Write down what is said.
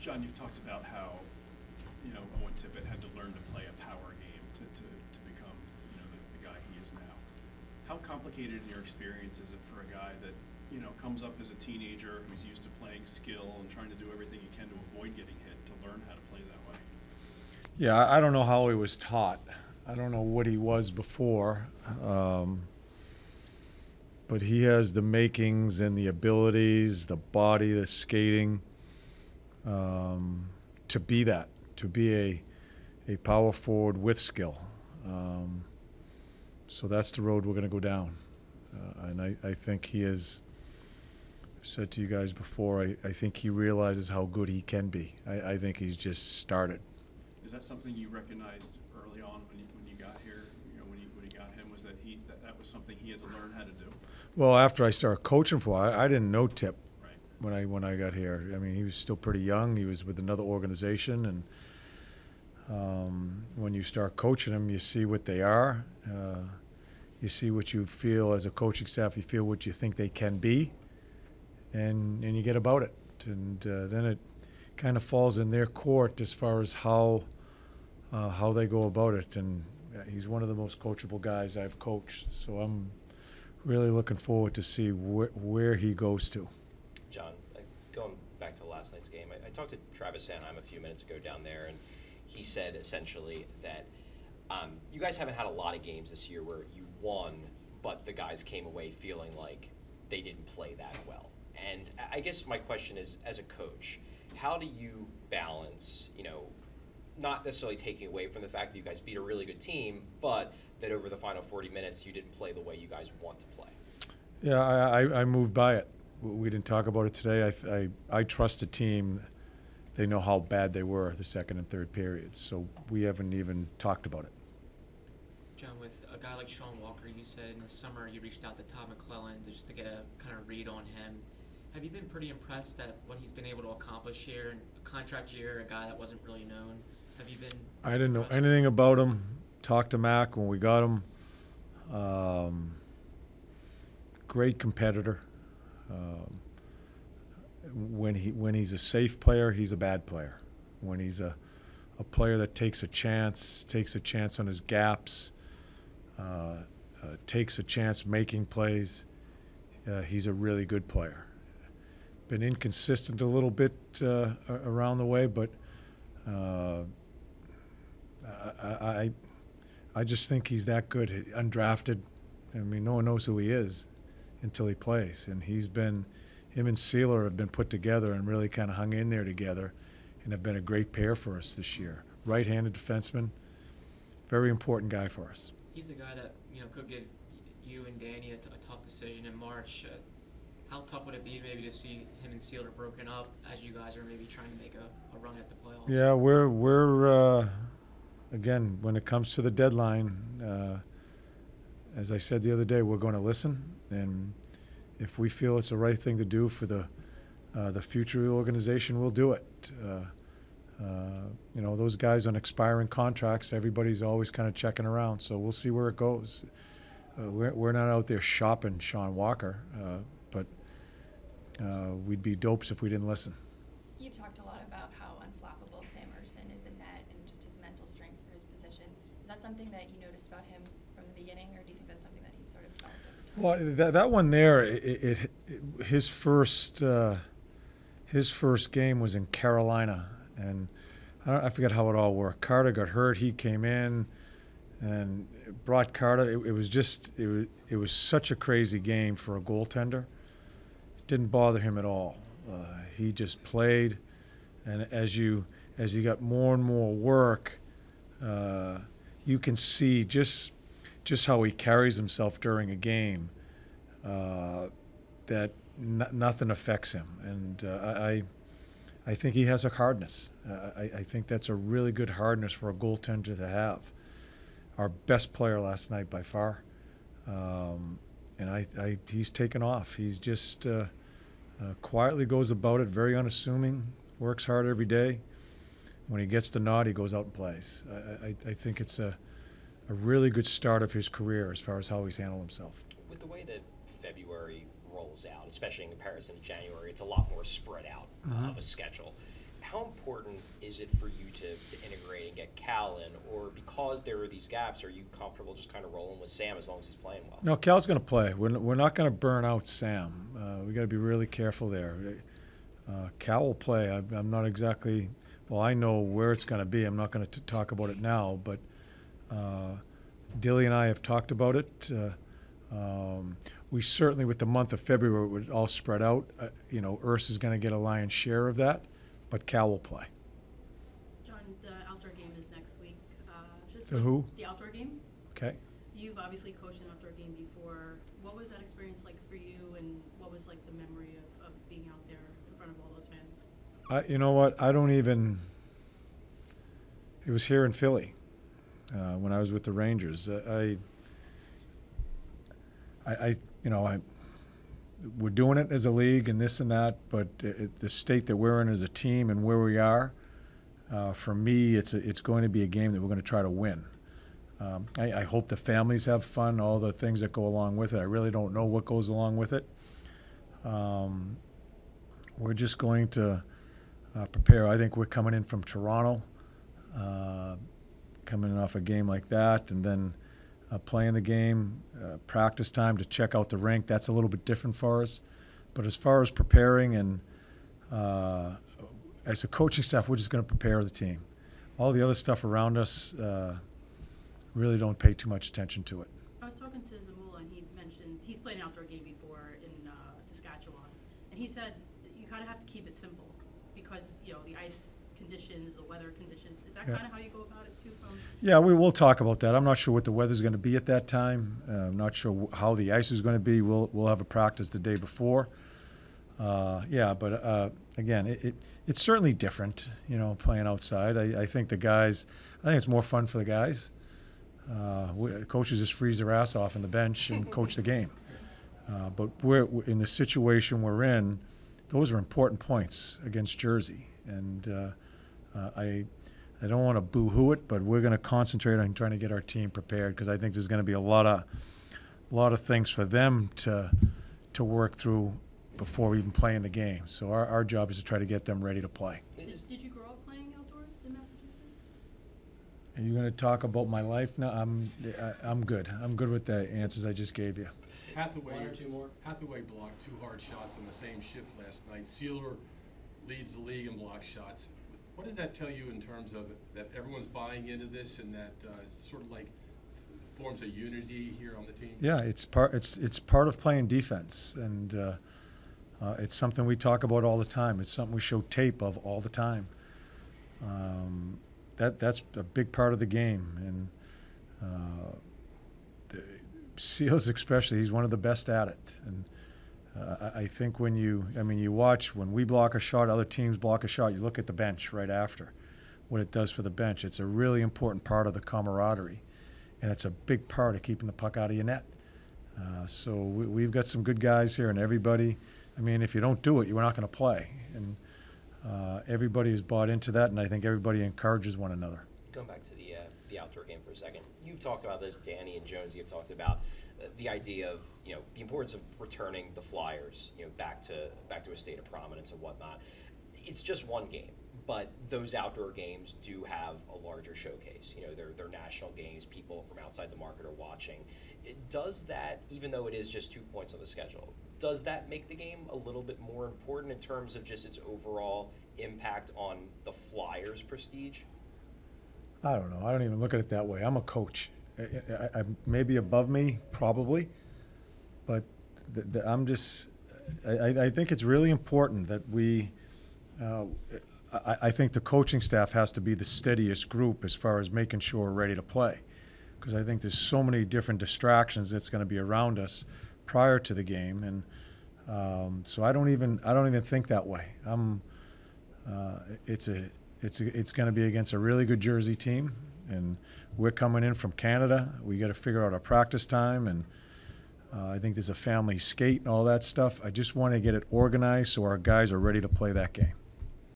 John, you've talked about how, Owen Tippett had to learn to play a power game to become, the guy he is now. How complicated in your experience is it for a guy that, comes up as a teenager who's used to playing skill and trying to do everything he can to avoid getting hit to learn how to play that way? Yeah, I don't know how he was taught. I don't know what he was before. But he has the makings and the abilities, the body, the skating, to be that, to be a power forward with skill. So that's the road we're going to go down. And I think he is, I've said to you guys before, I think he realizes how good he can be. I think he's just started. Is that something you recognized early on when you got here? When you got him, was that that was something he had to learn how to do? Well, after I started coaching for him, I didn't know Tip right. when I got here. I mean, he was still pretty young. He was with another organization, and when you start coaching them, you see what they are. You see what you feel as a coaching staff. You feel what you think they can be, and you get about it. And then it kind of falls in their court as far as how they go about it. And he's one of the most coachable guys I've coached. So I'm really looking forward to see where he goes to. John, going back to last night's game, I talked to Travis Sanheim a few minutes ago down there, and he said essentially that you guys haven't had a lot of games this year where you've won, but the guys came away feeling like they didn't play that well. And I guess my question is, as a coach, how do you balance, not necessarily taking away from the fact that you guys beat a really good team, but that over the final 40 minutes you didn't play the way you guys want to play? Yeah, I moved by it. We didn't talk about it today. I trust the team. They know how bad they were the second and third periods, so we haven't even talked about it. John, with a guy like Sean Walker, you said in the summer you reached out to Todd McClellan just to get a kind of read on him. Have you been pretty impressed at what he's been able to accomplish here in a contract year, a guy that wasn't really known? Have you been? I didn't know anything about him. Talked to Mac when we got him. Great competitor. When he's a safe player, he's a bad player. When he's a player that takes a chance on his gaps, takes a chance making plays, he's a really good player. Been inconsistent a little bit around the way, but I just think he's that good. Undrafted. I mean, no one knows who he is until he plays. And him and Sealer have been put together and really kind of hung in there together and have been a great pair for us this year. Right-handed defenseman, very important guy for us. He's the guy that, could give you and Danny a tough decision in March. How tough would it be maybe to see him and Sealer broken up as you guys are maybe trying to make a run at the playoffs? Yeah, we're again, when it comes to the deadline, as I said the other day, we're going to listen, and if we feel it's the right thing to do for the future of the organization, we'll do it. Those guys on expiring contracts, everybody's always kind of checking around, so we'll see where it goes. We're not out there shopping Sean Walker, but we'd be dopes if we didn't listen. You've talked a lot about how unflappable Sam Ersson is in net and just his mental strength for his position. Is that something that you noticed about him from the beginning, or do you think that's something that he's sort of developed over time? Well, that one there, his first game was in Carolina, and I forget how it all worked. Carter got hurt. He came in and brought Carter. It was such a crazy game for a goaltender. It didn't bother him at all. He just played, and as he got more and more work, you can see just how he carries himself during a game. That nothing affects him, and I think he has a hardness. I think that's a really good hardness for a goaltender to have. Our best player last night by far, and he's taken off. He's just quietly goes about it, very unassuming, works hard every day. When he gets the nod, he goes out and plays. I think it's a really good start of his career as far as how he's handled himself. With the way that February rolls out, especially in comparison to January, it's a lot more spread out of a schedule. how important is it for you to integrate and get Cal in, or because there are these gaps, are you comfortable just kind of rolling with Sam as long as he's playing well? No, Cal's going to play. We're not going to burn out Sam. We got to be really careful there. Cal will play. I'm not exactly. Well, I know where it's going to be. I'm not going to talk about it now, but Dilly and I have talked about it. We certainly, with the month of February, it would all spread out. Urs is going to get a lion's share of that, but Cal will play. John, the outdoor game is next week. The who? The outdoor game. Okay. You've obviously coached an outdoor game before. What was that experience like for you, and what was like the memory of being out there in front of all those fans? You know what? I don't even. It was here in Philly when I was with the Rangers. We're doing it as a league and this and that, but the state that we're in as a team and where we are, for me, it's going to be a game that we're going to try to win. I hope the families have fun, all the things that go along with it. I really don't know what goes along with it. We're just going to prepare. I think we're coming in from Toronto, coming off a game like that, and then playing the game, practice time to check out the rink. That's a little bit different for us. But as far as preparing and as a coaching staff, we're just going to prepare the team. All the other stuff around us, really don't pay too much attention to it. I was talking to Zamula, and he mentioned he's played an outdoor game before in Saskatchewan, and he said you kind of have to keep it simple because the ice conditions, the weather conditions. Is that kind of how you go about it too? Yeah, we will talk about that. I'm not sure what the weather's going to be at that time. I'm not sure how the ice is going to be. We'll have a practice the day before. But again, it's certainly different, playing outside. I think it's more fun for the guys. Coaches just freeze their ass off on the bench and coach the game. But we're in the situation we're in. Those are important points against Jersey, and I don't want to boo-hoo it, but we're going to concentrate on trying to get our team prepared because I think there's going to be a lot of things for them to work through before even playing the game. So our job is to try to get them ready to play. Did you grow up playing outdoors in Massachusetts? Are you going to talk about my life now? I'm good. I'm good with the answers I just gave you. Hathaway blocked 2 hard shots on the same shift last night. Sealer leads the league in block shots. What does that tell you in terms of that everyone's buying into this and that sort of like forms a unity here on the team? Yeah, it's part of playing defense, and it's something we talk about all the time. It's something we show tape of all the time. That's a big part of the game, and Seals especially, he's one of the best at it. And I think when you watch when we block a shot, other teams block a shot, you look at the bench right after, what it does for the bench. It's a really important part of the camaraderie, and it's a big part of keeping the puck out of your net. So we've got some good guys here, and everybody, if you don't do it, you're not going to play. And everybody has bought into that, and I think everybody encourages one another. Going back to the outdoor game for a second, you've talked about this, Danny and Jones, you've talked about the idea of the importance of returning the Flyers back to a state of prominence and whatnot. It's just one game, but those outdoor games do have a larger showcase. They're national games. People from outside the market are watching. Does that, even though it is just 2 points on the schedule, does that make the game a little bit more important in terms of just its overall impact on the Flyers' prestige? I don't know. I don't even look at it that way. I'm a coach. I maybe above me, probably, but I'm just. I think it's really important that we. I think the coaching staff has to be the steadiest group as far as making sure we're ready to play, because I think there's so many different distractions that's going to be around us prior to the game, and so I don't even think that way. It's going to be against a really good Jersey team, and we're coming in from Canada. We got to figure out our practice time, and I think there's a family skate and all that stuff. I just want to get it organized so our guys are ready to play that game.